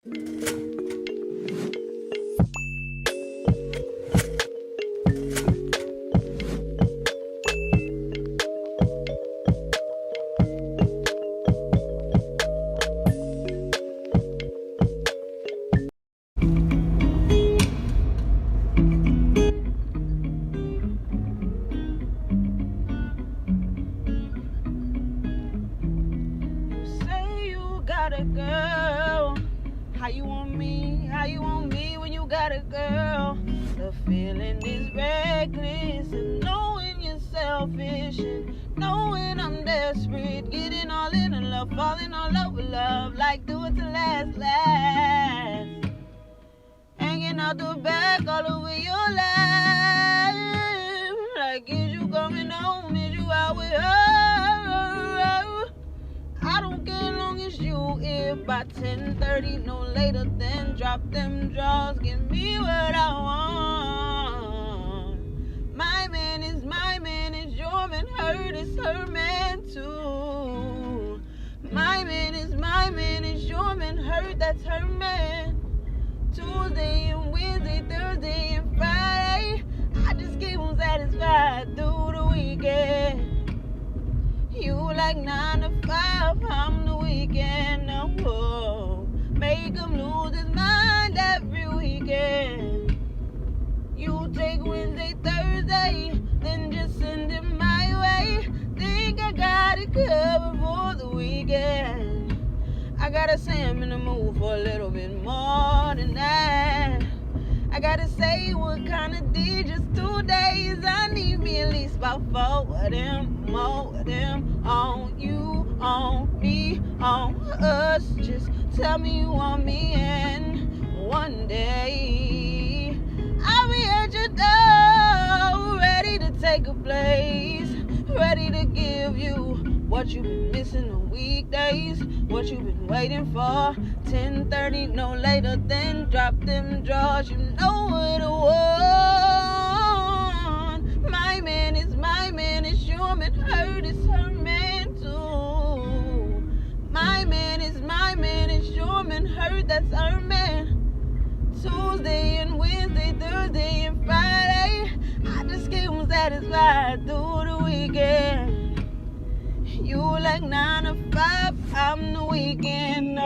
A girl, how you want me when you got a girl? The feeling is reckless, and knowing you're selfish, and knowing I'm desperate, getting all in love, falling all over love, like do it to last, hanging out the back all over your life, like is you coming home, is you out with her? I don't care long as you if by 10:30, no later, then drop them drawers, give me what I want. My man is your man, hurt is her man too. My man is your man, hurt, that's her man. Tuesday and Wednesday, Thursday and Friday, I just keep them satisfied through the weekend. You like 9 to 5, I'm the weekend. Whoa. Make him lose his mind every weekend. You take Wednesday, Thursday, then just send it my way. Think I got it covered for the weekend. I gotta say I'm in the mood for a little bit more than that. I gotta say what kind of D, just 2 days. I need me at least about 4 of them, more of them. On you, on me, on us. Just tell me you want me, and one day I'll be at your door, ready to take a place, ready to give you what you've been missing on weekdays, what you've been waiting for. 10:30, no later, then drop them drawers, you know what I want. My man is your man, hurt is her man too. My man is your man, hurt, that's her man. Tuesday and Wednesday, Thursday and Friday, I just keep them satisfied through the weekend. You like 9 to 5, I'm the weekend.